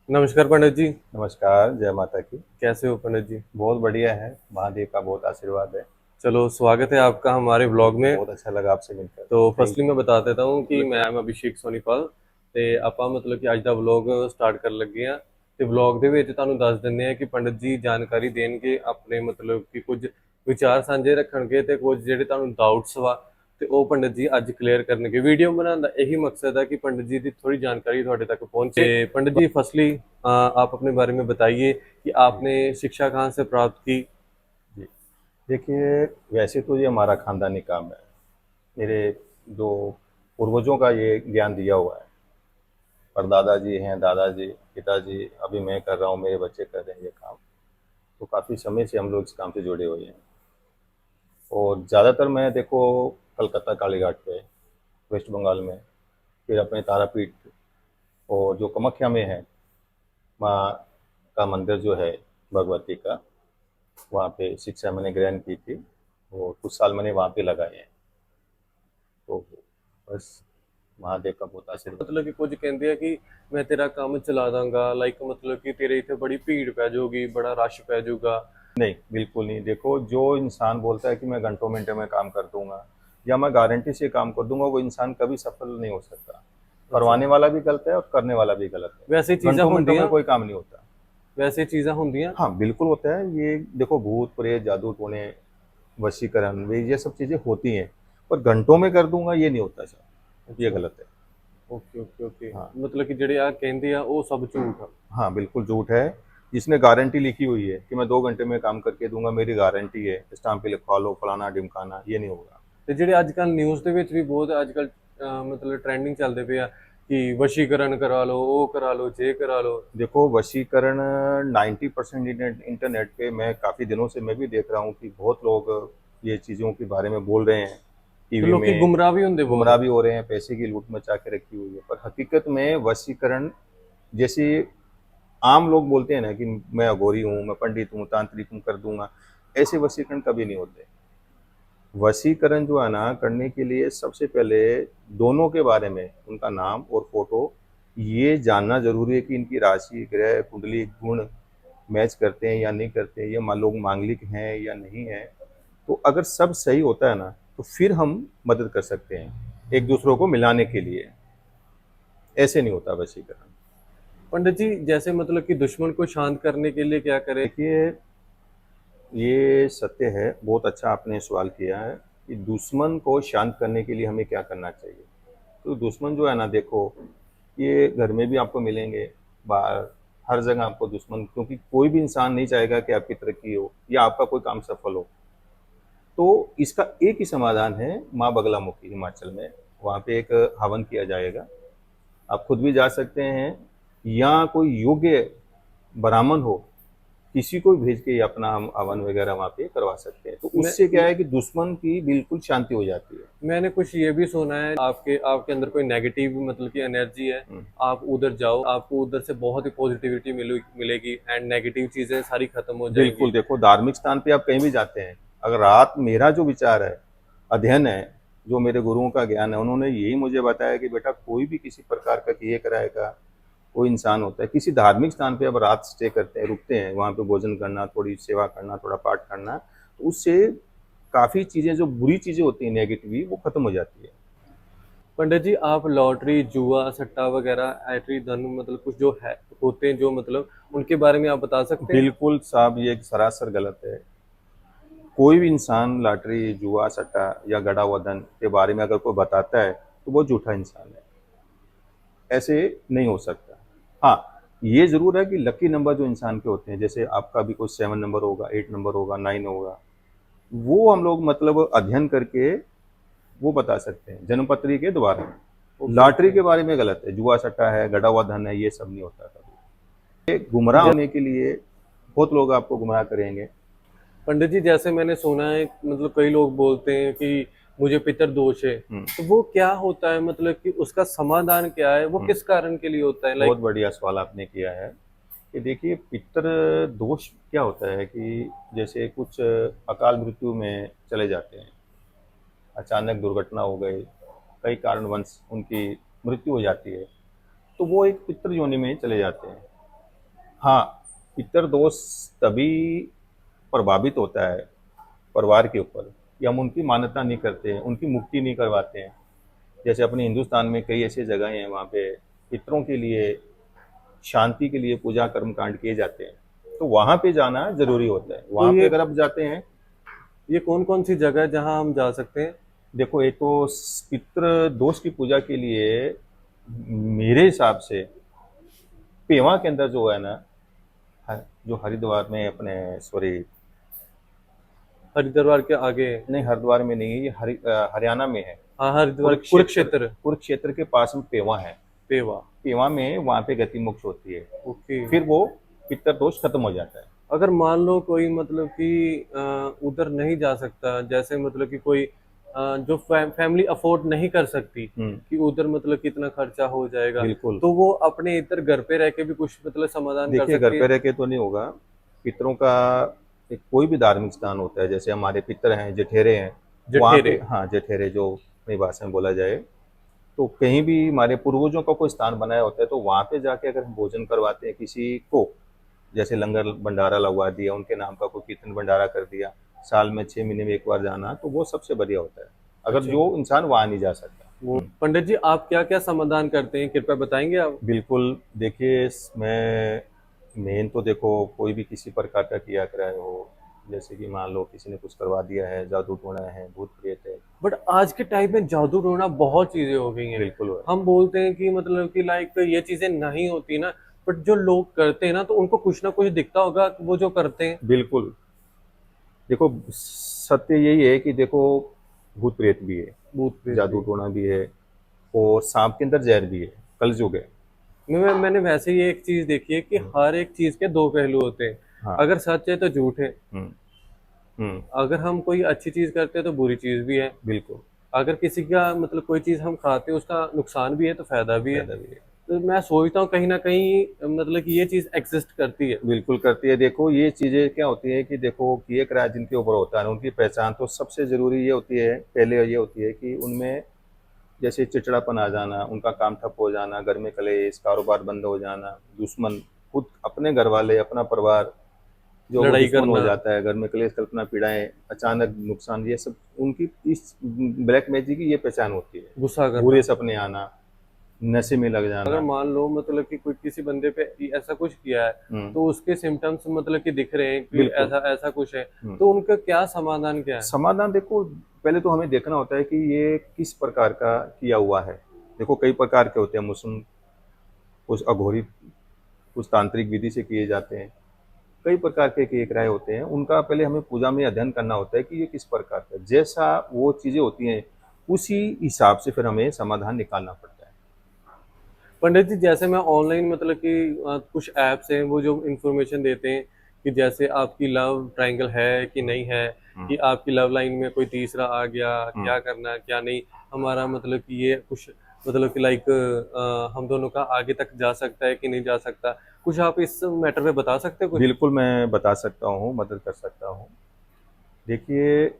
नमस्कार पंडित जी। नमस्कार, जय माता की। कैसे हो पंडित जी? बहुत बढ़िया है, महादेव का बहुत आशीर्वाद है। चलो स्वागत है आपका हमारे जी, व्लॉग में। बहुत अच्छा लगा आपसे मिलकर। तो थैंक फर्स्टली मैं यू। बता देता हूँ कि मैं ਅਭਿਸ਼ੇਕ ਸੋਨੀਪਾਲ ਤੇ ਆਪਾਂ ਮਤਲਬ ਕਿ ਅੱਜ ਦਾ ਵਲੌਗ ਸਟਾਰਟ ਕਰਨ ਲੱਗੇ ਆ। ਤੇ ਵਲੌਗ ਦੇ ਵਿੱਚ ਤੁਹਾਨੂੰ ਦੱਸ ਦਿੰਦੇ ਆ ਕਿ ਪੰਡਿਤ ਜੀ ਜਾਣਕਾਰੀ ਦੇਣਗੇ, ਆਪਣੇ ਮਤਲਬ ਕਿ ਕੁਝ ਵਿਚਾਰ ਸਾਂਝੇ ਰੱਖਣਗੇ ਤੇ ਕੁਝ ਜਿਹੜੇ ਤੁਹਾਨੂੰ ਡਾਊਟਸ ਵਾ ਤੇ ਉਹ ਪੰਡਿਤ ਜੀ ਅੱਜ ਕਲੀਅਰ ਕਰਨਗੇ। ਵੀਡੀਓ ਬਣਾਉਣ ਦਾ ਇਹੀ मकसद है कि पंडित जी की थोड़ी जानकारी थोड़े तक पहुंचे। पंडित जी फर्स्टली आप अपने बारे में बताइए कि जी, आपने शिक्षा कहाँ से प्राप्त की। जी। देखिए, वैसे तो ये हमारा खानदानी काम है। मेरे जो पूर्वजों का ये ज्ञान दिया हुआ है। परदादा जी हैं, दादाजी, पिताजी, अभी मैं कर रहा हूँ, मेरे बच्चे कर रहे हैं ये काम। तो काफ़ी समय से हम लोग इस काम से जुड़े हुए हैं। और ज़्यादातर मैं देखो कलकत्ता कालीघाट पे, वेस्ट बंगाल में, फिर अपने तारापीठ और जो कामाख्या में है, माँ का मंदिर जो है भगवती का, वहाँ पे शिक्षा मैंने ग्रहण की थी और कुछ साल मैंने वहाँ पे लगाए हैं। तो बस महादेव का बहुत आशीर्वाद है। मतलब कि कुछ कहते हैं कि मैं तेरा काम चला दांगा, लाइक मतलब कि तेरे इतने बड़ी भीड़ पै जाऊगी, बड़ा रश पै जाऊगा। नहीं, बिल्कुल नहीं। देखो, जो इंसान बोलता है कि मैं घंटों मिनटों में काम कर दूंगा या मैं गारंटी से काम कर दूंगा, वो इंसान कभी सफल नहीं हो सकता। अच्छा, करवाने वाला भी गलत है और करने वाला भी गलत वैसे है। चीज़ां घंटों मिनटों में होंदियां, कोई काम नहीं होता। वैसे चीज़ां होंदियां। हाँ, बिल्कुल होता है। ये देखो, भूत प्रेत जादू टोने वशीकरण वे ये सब चीज़ें होती हैं, पर घंटों में कर दूंगा ये नहीं होता सर, ये अच्छा, गलत है। Okay okay okay. हाँ, मतलब कि ਜਿਹੜੇ ਆ ਕਹਿੰਦੇ ਆ ਉਹ ਸਭ ਝੂਠ ਆ। हाँ, बिल्कुल झूठ है। जिसने गारंटी लिखी हुई है कि मैं 2 घंटे में काम करके दूंगा, मेरी गारंटी है, स्टाम्प पे लिखवा लो, फलाना ढिमकाना, ये नहीं होगा। ਤੇ ਜਿਹੜੇ ਅੱਜ ਕੱਲ ਨਿਊਜ਼ ਦੇ ਵਿੱਚ ਵੀ ਬਹੁਤ ਅੱਜ ਕੱਲ ਮਤਲਬ ਟ੍ਰੈਂਡਿੰਗ ਚੱਲਦੇ ਪਏ ਆ ਕਿ ਵਸ਼ੀਕਰਨ ਕਰਾ ਲਓ, ਉਹ ਕਰਾ ਲਓ, ਜੇ ਕਰਾ ਲਓ। देखो, वशीकरण 90% इंटरनेट पे मैं काफ़ी दिनों से मैं भी देख रहा हूँ कि बहुत लोग ये चीज़ों के बारे में बोल रहे हैं, ਤੇ टीवी ਲੋਕੀ में ਗੁੰਮਰਾਹ भी ਹੁੰਦੇ गुमराह बहुत। भी हो रहे हैं, पैसे की लूट मचा के रखी हुई है। पर हकीकत में वशीकरण जैसे आम लोग बोलते हैं ना कि मैं अघोरी हूँ, मैं पंडित हूँ, तांत्रिक हूँ, कर दूंगा, ऐसे वशीकरण कभी नहीं होते। वशीकरण जो है ना, करने के लिए सबसे पहले दोनों के बारे में उनका नाम और फोटो ये जानना जरूरी है कि इनकी राशि ग्रह कुंडली गुण मैच करते हैं या नहीं करते हैं, ये मान लोग मांगलिक हैं या नहीं है। तो अगर सब सही होता है ना, तो फिर हम मदद कर सकते हैं एक दूसरों को मिलाने के लिए। ऐसे नहीं होता वशीकरण। पंडित जी जैसे मतलब कि दुश्मन को शांत करने के लिए क्या करें। देखिए, ये सत्य है, बहुत अच्छा आपने सवाल किया है कि दुश्मन को शांत करने के लिए हमें क्या करना चाहिए। तो दुश्मन जो है ना, देखो, ये घर में भी आपको मिलेंगे, बाहर हर जगह आपको दुश्मन, क्योंकि कोई भी इंसान नहीं चाहेगा कि आपकी तरक्की हो या आपका कोई काम सफल हो। तो इसका एक ही समाधान है, माँ बगलामुखी हिमाचल में, वहाँ पे एक हवन किया जाएगा। आप खुद भी जा सकते हैं या कोई योग्य ब्राह्मण हो, किसी को भी भेज के अपना हम हवन वगैरह वहाँ पे करवा सकते हैं। तो मैं उससे क्या है कि दुश्मन की बिल्कुल शांति हो जाती है। मैंने कुछ ये भी सुना है आपके आपके अंदर कोई नेगेटिव मतलब कि एनर्जी है, हम्म। आप उधर जाओ आपको उधर से बहुत ही पॉजिटिविटी मिलेगी एंड नेगेटिव चीजें सारी खत्म हो जाएंगी। बिल्कुल, देखो, धार्मिक स्थान पे आप कहीं भी जाते हैं, अगर रात मेरा जो विचार है, अध्ययन है, जो मेरे गुरुओं का ज्ञान है, उन्होंने यही मुझे बताया कि बेटा कोई भी किसी प्रकार का किए कराए का कोई इंसान होता है, किसी धार्मिक स्थान पे अब रात स्टे करते हैं, रुकते हैं, वहाँ पे भोजन करना, थोड़ी सेवा करना, थोड़ा पाठ करना, तो उससे काफ़ी चीज़ें जो बुरी चीज़ें होती हैं नेगेटिव, वो खत्म हो जाती है। पंडित जी आप लॉटरी जुआ सट्टा वगैरह ऐसी धन मतलब कुछ जो है होते हैं जो मतलब उनके बारे में आप बता सकते हैं। बिल्कुल साहब, ये सरासर गलत है। कोई भी इंसान लॉटरी जुआ सट्टा या गड़ा हुआ धन के बारे में अगर कोई बताता है, तो वो झूठा इंसान है। ऐसे नहीं हो सकता। हाँ, ये ज़रूर है कि लकी नंबर जो इंसान के होते हैं, जैसे आपका भी कोई 7 नंबर होगा, 8 नंबर होगा, 9 होगा, वो हम लोग मतलब अध्ययन करके वो बता सकते हैं जन्मपत्री के द्वारा। Okay lottery okay. के बारे में गलत है, जुआ सट्टा है, गड़ा हुआ धन है, ये सब नहीं होता कभी। ये गुमराह होने के लिए बहुत लोग आपको गुमराह करेंगे। पंडित जी जैसे मैंने सुना है मतलब कई लोग बोलते हैं कि मुझे पितर दोष है, हम्म। तो वो क्या होता है मतलब कि उसका समाधान क्या है, वो हम्म। किस कारण के लिए होता है बहुत लाइक। बढ़िया सवाल आपने किया है कि देखिए, पितृ दोष क्या होता है कि जैसे कुछ अकाल मृत्यु में चले जाते हैं, अचानक दुर्घटना हो गई, कई कारणवश उनकी मृत्यु हो जाती है, तो वो एक पितृ योनि में चले जाते हैं। हाँ, पितृदोष तभी प्रभावित होता है परिवार के ऊपर कि हम उनकी मान्यता नहीं करते हैं, उनकी मुक्ति नहीं करवाते हैं। जैसे अपने हिंदुस्तान में कई ऐसी जगहें हैं वहाँ पे पितरों के लिए शांति के लिए पूजा कर्म कांड किए जाते हैं, तो वहाँ पे जाना जरूरी होता है। तो वहाँ पे ये अगर आप जाते हैं, ये कौन कौन सी जगह है जहाँ हम जा सकते हैं? देखो एक तो पितृ दोष की पूजा के लिए मेरे हिसाब से पेवा के अंदर जो है ना, जो हरिद्वार में अपने सॉरी हरिद्वार के आगे? नहीं, हरिद्वार में नहीं है ये, हरियाणा में है। हाँ, हरिद्वार कुरुक्षेत्र, कुरुक्षेत्र। कुरुक्षेत्र के पास में पेवा है। पेवा। पेवा में वहाँ पे गति मोक्ष होती है, ओके। फिर वो पितृ दोष खत्म हो जाता है। अगर मान लो कोई मतलब कि उधर नहीं जा सकता, जैसे मतलब कि कोई जो फैमिली अफोर्ड नहीं कर सकती कि उधर मतलब कितना खर्चा हो जाएगा, बिल्कुल। तो वो अपने इधर घर पे रह के भी कुछ मतलब समाधान कर देखिए घर सकती पे है? रह के तो नहीं होगा। पितरों का एक कोई भी धार्मिक स्थान होता है, जैसे हमारे पितर हैं, जठेरे हैं, वहाँ पे, जठेरे। हाँ जठेरे जो अपनी भाषा में बोला जाए, तो कहीं भी हमारे पूर्वजों का कोई स्थान बनाया होता है, तो वहाँ पे जाके अगर हम भोजन करवाते हैं किसी को, जैसे लंगर भंडारा लगवा दिया, उनके नाम का कोई कीर्तन भंडारा कर दिया, साल में 6 महीने में एक बार जाना, तो वो सबसे बढ़िया होता है, अगर अच्छा। जो इंसान वहाँ नहीं जा सकता। वो पंडित जी, आप क्या क्या समाधान करते हैं, कृपया बताएंगे आप? बिल्कुल। देखिए मैं मेन तो देखो कोई भी किसी प्रकार का किया कराए हो, जैसे कि मान लो किसी ने कुछ करवा दिया है, जादू टोना है, भूत प्रेत है, बट आज के टाइम में जादू टोना बहुत चीजें हो गई हैं। बिल्कुल है। हम बोलते हैं कि मतलब कि लाइक ये चीजें नहीं होती ना, बट जो लोग करते हैं ना, तो उनको कुछ ना कुछ दिखता होगा वो जो करते हैं। बिल्कुल। देखो सत्य यही है कि देखो भूत प्रेत भी है, भूत प्रेत जादू भी। टोना भी है, और सांप के अंदर जहर भी है, कलयुग है। मैंने वैसे ही एक चीज देखी है कि हर एक चीज के दो पहलू होते हैं। हाँ। अगर सच है तो झूठ है। हम्म। हम्म। अगर हम कोई अच्छी चीज करते हैं तो बुरी चीज भी है। बिल्कुल। अगर किसी का मतलब कोई चीज हम खाते हैं उसका नुकसान भी है तो फायदा भी है। फायदा भी है। तो मैं सोचता हूँ कहीं ना कहीं मतलब कि ये चीज एग्जिस्ट करती है। बिल्कुल करती है। देखो ये चीजें क्या होती है कि देखो किए कराए जिनके ऊपर होता है उनकी पहचान तो सबसे जरूरी ये होती है, पहले ये होती है कि उनमें जैसे चिड़चिड़ापन आ जाना, उनका काम ठप हो जाना, घर में कलेश, कारोबार बंद हो जाना, दुश्मन, खुद अपने घर वाले, अपना परिवार जो वो लड़ाई दुश्मन हो करना। जाता है, घर में कलेश, कल्पना, पीड़ाएं, अचानक नुकसान, ये सब उनकी इस ब्लैक मैजिक की ये पहचान होती है। गुस्सा करना। बुरे सपने आना, नशे में लग अगर जाना। मान लो मतलब कि कोई किसी बंदे पे ऐसा कुछ किया है, हम्म। तो उसके सिम्टम्स मतलब कि दिख रहे हैं कि बिल्कुल। ऐसा ऐसा कुछ है, हम्म। तो उनका क्या समाधान क्या है? समाधान देखो पहले तो हमें देखना होता है कि ये किस प्रकार का किया हुआ है। देखो कई प्रकार के होते हैं मुस्लिम, कुछ अघोरी, कुछ तांत्रिक विधि से किए जाते हैं, कई प्रकार के एक राय होते हैं। उनका पहले हमें पूजा में अध्ययन करना होता है कि ये किस प्रकार का, जैसा वो चीजें होती हैं उसी हिसाब से फिर हमें समाधान निकालना पड़ता है। पंडित जी, जैसे मैं ऑनलाइन मतलब कि कुछ ऐप्स हैं वो जो इंफॉर्मेशन देते हैं कि जैसे आपकी लव ट्रायंगल है कि नहीं है, कि आपकी लव लाइन में कोई तीसरा आ गया, क्या करना है क्या नहीं, हमारा मतलब कि ये कुछ मतलब कि लाइक हम दोनों का आगे तक जा सकता है कि नहीं जा सकता, कुछ आप इस मैटर में बता सकते हैं कुछ? बिल्कुल मैं बता सकता हूँ, मदद कर सकता हूँ। देखिए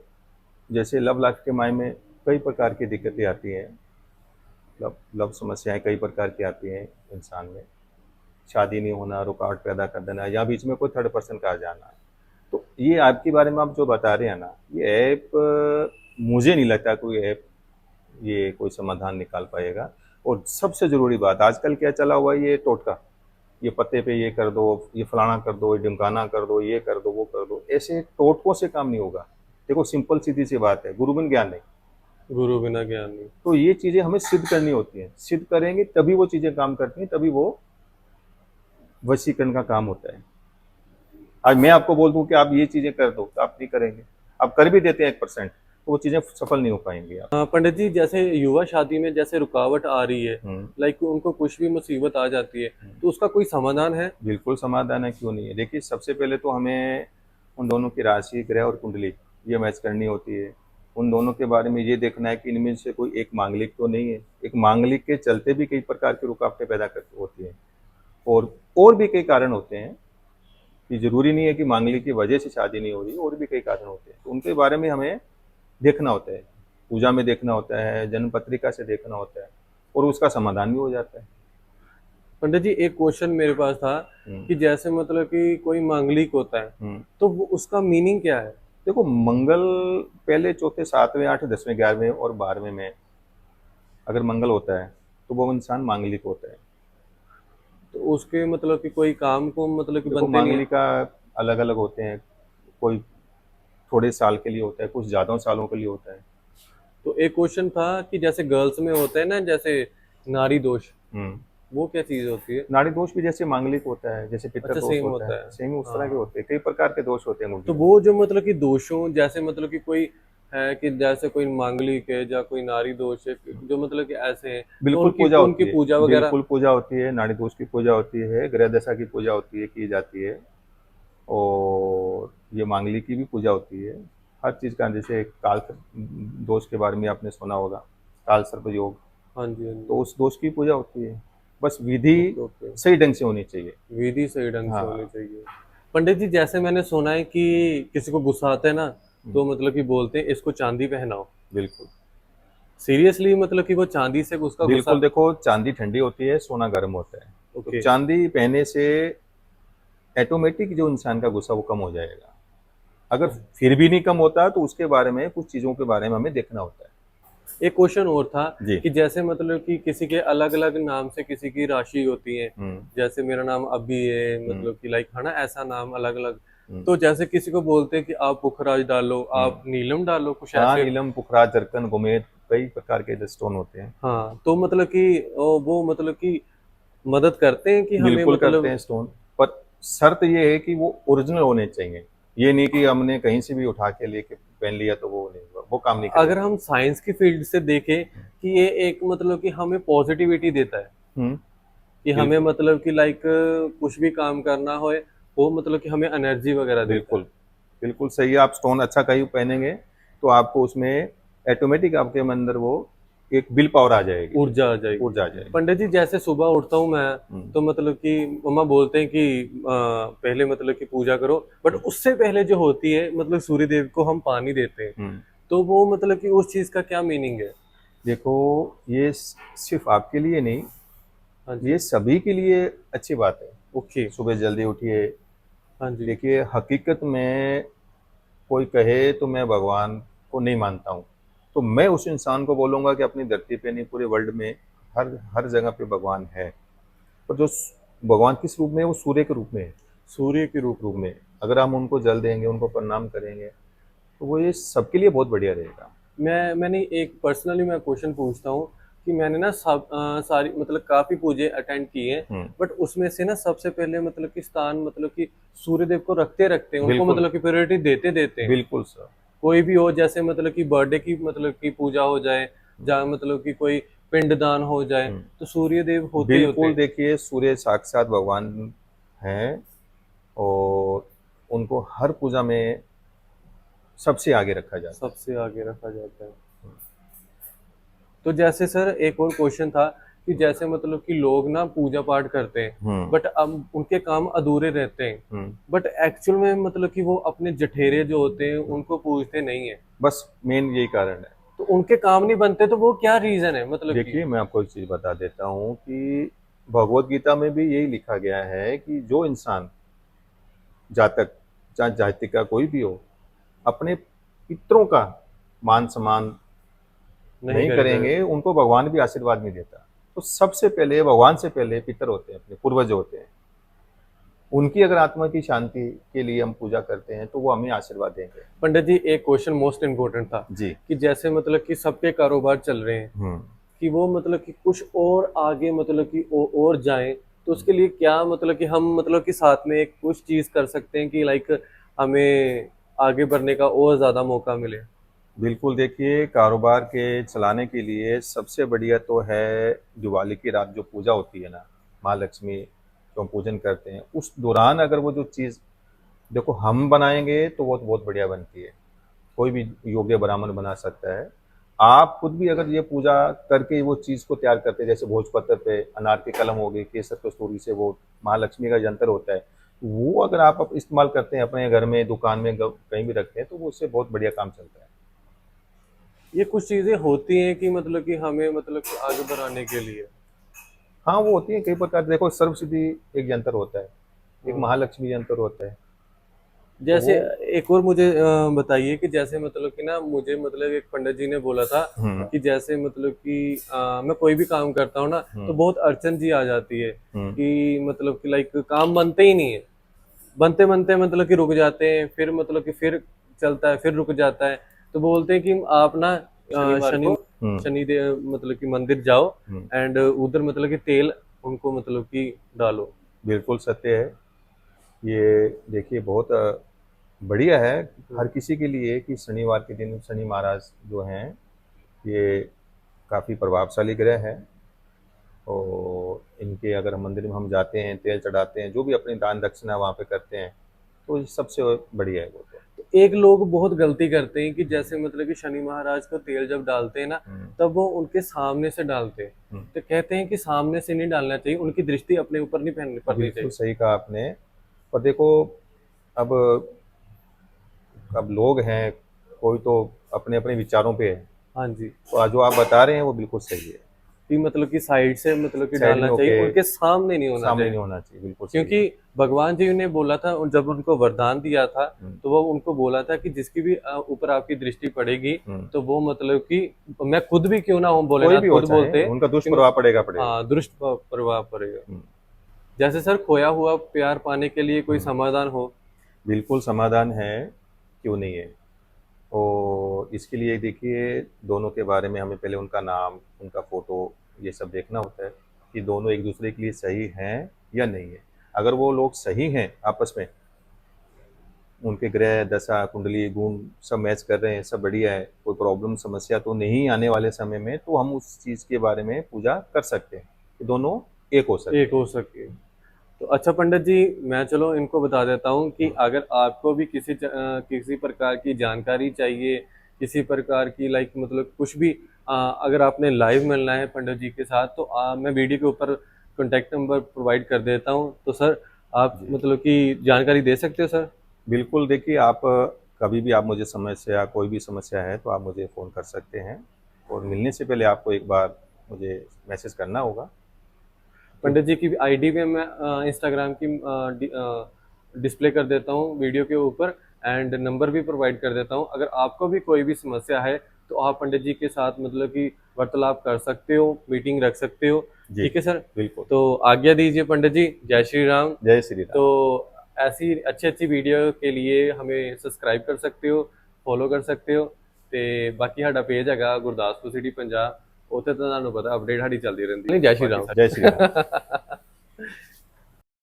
जैसे लव लाइफ के मायने में कई प्रकार की दिक्कतें आती हैं, लव लव समस्याएं कई प्रकार की आती हैं इंसान में। शादी नहीं होना, रुकावट पैदा कर देना, या बीच में कोई थर्ड पर्सन का आ जाना। तो ये ऐप के बारे में आप जो बता रहे हैं ना, ये ऐप मुझे नहीं लगता कोई ऐप ये कोई समाधान निकाल पाएगा। और सबसे ज़रूरी बात आजकल क्या चला हुआ है, ये टोटका, ये पत्ते पे ये कर दो, ये फलाना कर दो, ये ढिमकाना कर दो, ये कर दो, वो कर दो, ऐसे टोटकों से काम नहीं होगा। देखो सिंपल सीधी सी बात है, गुरु बिन ज्ञान नहीं। गुरु बिना ज्ञान नहीं। तो ये चीज़ें हमें सिद्ध करनी होती हैं, सिद्ध करेंगे तभी वो चीज़ें काम करती हैं, तभी वो वशीकरण का काम होता है। आज मैं आपको बोल दूं कि आप ये चीज़ें कर दो तो आप नहीं करेंगे, आप कर भी देते हैं 1%, तो वो चीज़ें सफल नहीं हो पाएंगी आप। पंडित जी, जैसे युवा शादी में जैसे रुकावट आ रही है, हम्म। लाइक उनको कुछ भी मुसीबत आ जाती है, तो उसका कोई समाधान है? बिल्कुल समाधान है, क्यों नहीं है। देखिए सबसे पहले तो हमें उन दोनों की राशि, ग्रह और कुंडली ये मैच करनी होती है। उन दोनों के बारे में ये देखना है कि इनमें से कोई एक मांगलिक तो नहीं है। एक मांगलिक के चलते भी कई प्रकार की रुकावटें पैदा कर होती हैं, और भी कई कारण होते हैं कि जरूरी नहीं है कि मांगलिक की वजह से शादी नहीं हो रही, और भी कई कारण होते हैं, तो उनके बारे में हमें देखना होता है, पूजा में देखना होता है, जन्म पत्रिका से देखना होता है, और उसका समाधान भी हो जाता है। पंडित जी एक क्वेश्चन मेरे पास था कि जैसे मतलब कि कोई मांगलिक होता है तो वो उसका मीनिंग क्या है? देखो, मंगल पहले, चौथे, सातवें, आठवें, 10वें, 11वें और 12वें में अगर मंगल होता है तो वो इंसान मांगलिक होता है। तो उसके मतलब कि कोई काम को मतलब कि देखो, बनते नहीं है? मांगलिक का अलग अलग होते हैं। कोई थोड़े साल के लिए होता है, कुछ ज़्यादा सालों के लिए होता है। तो एक क्वेश्चन था कि जैसे गर्ल्स में होता है ना, जैसे नारी दोष, हम्म। वो क्या चीज होती है? नाड़ी दोष भी जैसे मांगलिक होता है, जैसे पितृ अच्छा दोष सेम होता होता है, है। सेम ही उस तरह के हाँ। होते हैं। कई प्रकार के दोष होते हैं तो मुंडी में। वो जो मतलब कि दोषों जैसे मतलब कि कोई है कि जैसे कोई मांगलिक है या कोई नारी दोष है जो मतलब कि ऐसे हैं, तो बिल्कुल उनकी पूजा उनकी होती है। पूजा वगैरह? बिल्कुल पूजा होती है, नाड़ी दोष की पूजा होती है, ग्रह दशा की पूजा होती है, की जाती है। और ये मांगलिक की भी पूजा होती है। हर चीज़ का, जैसे काल दोष के बारे में आपने सुना होगा, काल सर्प योग, हाँ जी, हाँ जी। तो उस दोष की पूजा होती है। बस विधि ओके ओके। सही ढंग से होनी चाहिए। विधि सही ढंग से होनी हाँ। चाहिए। पंडित जी जैसे मैंने सुना है कि किसी को गुस्सा आता है ना, तो मतलब कि बोलते हैं इसको चांदी पहनाओ। बिल्कुल। सीरियसली मतलब कि वो चांदी से उसका बिल्कुल, गुस्सा? देखो, चांदी ठंडी होती है, सोना गर्म होता है। तो ओके। चांदी पहनने से ऑटोमेटिक जो इंसान का गुस्सा वो कम हो जाएगा। अगर फिर भी नहीं कम होता तो उसके बारे में, कुछ चीज़ों के बारे में हमें देखना होता है। एक क्वेश्चन और था जी। कि जैसे मतलब कि किसी के अलग अलग नाम से किसी की राशि होती है। हम्म। जैसे मेरा नाम अभी है, हम्म। मतलब कि लाइक है ना, ऐसा नाम अलग अलग। हम्म। तो जैसे किसी को बोलते हैं कि आप पुखराज डालो, हम्म। आप नीलम डालो, कुछ हाँ, ऐसे। नीलम, पुखराज, जरकन, गोमेद, कई प्रकार के स्टोन होते हैं। हाँ तो मतलब कि वो मतलब कि मदद करते हैं कि हमें बिल्कुल करते मतलब। हैं स्टोन, पर शर्त ये है कि वो ओरिजिनल होने चाहिए। ये नहीं कि हमने कहीं से भी उठा के लेके पहन लिया तो वो नहीं हुआ, वो काम नहीं अगर करेगा। हम साइंस की फील्ड से देखें कि ये एक मतलब कि हमें पॉजिटिविटी देता है हम्म। कि हमें बिल्कुल। मतलब कि लाइक कुछ भी काम करना हो, वो मतलब कि हमें एनर्जी वगैरह देता है। बिल्कुल। बिल्कुल सही है। आप स्टोन अच्छा कहीं पहनेंगे तो आपको उसमें ऑटोमेटिक आपके अंदर वो एक विल पावर आ जाएगी। ऊर्जा आ जाएगी। ऊर्जा आ जाएगी। पंडित जी जैसे सुबह उठता हूँ मैं, हम्म। तो मतलब कि मम्मा बोलते हैं कि पहले मतलब कि पूजा करो, बट उससे पहले जो होती है मतलब सूर्य देव को हम पानी देते हैं। हम्म। तो वो मतलब कि उस चीज का क्या मीनिंग है? देखो, ये सिर्फ आपके लिए नहीं, हाँ ये जी। सभी के लिए अच्छी बात है। ओके। सुबह जल्दी उठिए। हाँ जी। देखिए, हकीकत में कोई कहे तो मैं भगवान को नहीं मानता हूँ, तो मैं उस इंसान को बोलूँगा कि अपनी धरती पे नहीं, पूरे वर्ल्ड में हर हर जगह पे भगवान है। पर जो भगवान किस रूप में है, वो सूर्य के रूप में है। सूर्य के रूप रूप में? में अगर हम उनको जल देंगे, उनको प्रणाम करेंगे, तो वो ये सबके लिए बहुत बढ़िया रहेगा। मैंने एक पर्सनली मैं क्वेश्चन पूछता हूँ कि मैंने ना सारी मतलब काफी पूजे अटेंड की हैं, हम्म। बट उसमें से ना सबसे पहले मतलब कि स्थान मतलब कि सूर्य देव को रखते रखते हैं, उनको बिल्कुल। मतलब कि प्रायोरिटी देते देते हैं। बिल्कुल सर। कोई भी हो, जैसे मतलब कि बर्थडे की मतलब कि पूजा हो जाए, जहाँ मतलब कि कोई पिंडदान हो जाए, तो सूर्य देव होते ही होते बिल्कुल, हैं। देखिए, सूर्य साक्षात भगवान हैं, और उनको हर पूजा में सबसे आगे रखा जाता है। सबसे आगे रखा जाता है। तो जैसे सर एक और क्वेश्चन था कि जैसे मतलब कि लोग ना पूजा पाठ करते हैं, हम्म। बट अब उनके काम अधूरे रहते हैं, हम्म। बट एक्चुअल में मतलब कि वो अपने जठेरे जो होते हैं उनको पूजते नहीं है, बस मेन यही कारण है। तो उनके काम नहीं बनते, तो वो क्या रीजन है मतलब कि? देखिए, मैं आपको एक चीज बता देता हूँ कि भगवत गीता में भी यही लिखा गया है कि जो इंसान, जातक चाहे जाति का कोई भी हो, अपने पितरों का मान सम्मान नहीं नहीं करेगा। करेंगे, उनको भगवान भी आशीर्वाद नहीं देता। तो सबसे पहले भगवान से पहले पितर होते हैं, अपने पूर्वज होते हैं। उनकी अगर आत्मा की शांति के लिए हम पूजा करते हैं तो वो हमें आशीर्वाद देंगे। पंडित जी एक क्वेश्चन मोस्ट इम्पोर्टेंट था जी। कि जैसे मतलब कि सबके कारोबार चल रहे हैं, हम्म। कि वो मतलब कि कुछ और आगे मतलब कि और जाएं, तो उसके लिए क्या मतलब कि हम मतलब कि साथ में एक कुछ चीज कर सकते हैं कि लाइक हमें आगे बढ़ने का और ज्यादा मौका मिले? बिल्कुल, देखिए, कारोबार के चलाने के लिए सबसे बढ़िया तो है दिवाली की रात जो पूजा होती है ना, माँ लक्ष्मी जो हम पूजन करते हैं, उस दौरान अगर वो जो चीज़, देखो, हम बनाएंगे तो वो बहुत बढ़िया बनती है। कोई भी योग्य ब्राह्मण बना सकता है। आप खुद भी अगर ये पूजा करके वो चीज़ को तैयार करते हैं, जैसे भोजपत्र पे अनार की कलम हो गई, केसर कस्तूरी से वो महालक्ष्मी का यंत्र होता है, वो अगर आप इस्तेमाल करते हैं अपने घर में, दुकान में, कहीं भी रखते हैं, तो वो उससे बहुत बढ़िया काम चलता है। ये कुछ चीजें होती हैं कि मतलब कि हमें मतलब कि आगे बढ़ाने के लिए। हाँ वो होती है कई प्रकार, देखो सर्व सिद्धि एक यंत्र होता है, एक महालक्ष्मी यंत्र होता है। तो जैसे वो एक और मुझे बताइए कि जैसे मतलब कि ना मुझे मतलब एक पंडित जी ने बोला था हम्म कि जैसे मतलब कि मैं कोई भी काम करता हूँ ना तो हम्म बहुत अड़चन जी आ जाती है हम्म कि मतलब कि लाइक काम बनते ही नहीं है, बनते बनते मतलब कि रुक जाते हैं, फिर मतलब कि फिर चलता है, फिर रुक जाता है। तो बोलते हैं कि आप ना शनिवार को। शनि देव मतलब कि मंदिर जाओ हम्म, एंड उधर मतलब कि तेल उनको मतलब कि डालो। बिल्कुल सत्य है। ये देखिए बहुत बढ़िया है हर किसी के लिए कि शनिवार के दिन शनि महाराज जो हैं ये काफ़ी प्रभावशाली ग्रह है। और इनके अगर हम मंदिर में हम जाते हैं, तेल चढ़ाते हैं, जो भी अपनी दान दक्षिणा वहाँ पे करते हैं, तो ये सबसे बढ़िया है वो तो। एक लोग बहुत गलती करते हैं कि जैसे मतलब कि शनि महाराज को तेल जब डालते हैं ना हम्म, तब वो उनके सामने से डालते हैं। हम्म, तो कहते हैं कि सामने से नहीं डालना चाहिए, उनकी दृष्टि अपने ऊपर नहीं पड़नी बिल्कुल चाहिए। सही कहा आपने। और देखो अब अब लोग हैं, कोई तो अपने अपने विचारों पे है, हाँ जी, तो जो आप बता रहे हैं वो बिल्कुल सही है। कि मतलब कि साइड से मतलब कि साइड में डालना चाहिए, होके उनके सामने नहीं होना सामने चाहिए। नहीं होना चाहिए, बिल्कुल सही क्योंकि है। भगवान जी ने बोला था जब उनको वरदान दिया था हम्म, तो वो उनको बोला था कि जिसकी भी ऊपर आपकी दृष्टि पड़ेगी हम्म, तो वो मतलब कि मैं खुद भी क्यों ना हूँ, कोई भोलेनाथ भी हो खुद चाहे बोलते हैं उनका कि दुष्प्रभाव पड़ेगा पड़ेगा। हाँ प्रभाव पड़ेगा। हम्म, जैसे सर खोया हुआ प्यार पाने के लिए कोई हम्म, समाधान हो। बिल्कुल समाधान है, क्यों नहीं है। और इसके लिए देखिए दोनों के बारे में हमें पहले उनका नाम, उनका फोटो, ये सब देखना होता है कि दोनों एक दूसरे के लिए सही हैं या नहीं है। अगर वो लोग सही हैं आपस में, उनके ग्रह दशा कुंडली गुण सब मैच कर रहे हैं, सब बढ़िया है, कोई प्रॉब्लम समस्या तो नहीं आने वाले समय में, तो हम उस चीज़ के बारे में पूजा कर सकते हैं कि दोनों एक हो एक सकते हैं। हो सके। तो अच्छा पंडित जी, मैं चलो इनको बता देता हूँ कि अगर आपको भी किसी प्रकार की जानकारी चाहिए, किसी प्रकार की लाइक मतलब कुछ भी अगर आपने लाइव मिलना है पंडित जी के साथ तो मैं वीडियो के ऊपर कॉन्टैक्ट नंबर प्रोवाइड कर देता हूँ। तो सर आप जी मतलब कि जानकारी दे सकते हो सर। बिल्कुल, देखिए आप कभी भी आप मुझे समस्या कोई भी समस्या है तो आप मुझे फ़ोन कर सकते हैं। और मिलने से पहले आपको एक बार मुझे मैसेज करना होगा। क्यों पंडित जी की आईडी पे मैं इंस्टाग्राम की डिस्प्ले कर देता हूँ वीडियो के ऊपर एंड नंबर भी प्रोवाइड कर देता हूँ। अगर आपको भी कोई भी समस्या है तो आप पंडित जी के साथ मतलब कि वार्तालाप कर सकते हो, मीटिंग रख सकते हो। जी, ठीक है सर। बिल्कुल। तो आज्ञा दीजिए पंडित जी, जय श्री राम। जय श्री तो राम। ऐसी अच्छी अच्छी वीडियो के लिए हमें सब्सक्राइब कर सकते हो, फॉलो कर सकते हो। ਤੇ ਬਾਕੀ ਸਾਡਾ ਪੇਜ ਹੈਗਾ ਗੁਰਦਾਸਪੁਰ ਸਿਟੀ ਪੰਜਾਬ, ਉੱਥੇ ਤਾਂ ਤੁਹਾਨੂੰ ਪਤਾ ਅਪਡੇਟ ਸਾਡੀ ਚੱਲਦੀ ਰਹਿੰਦੀ ਹੈ। ਜੈ ਸ਼੍ਰੀ बाकी ਰਾਮ। सब जय श्री राम।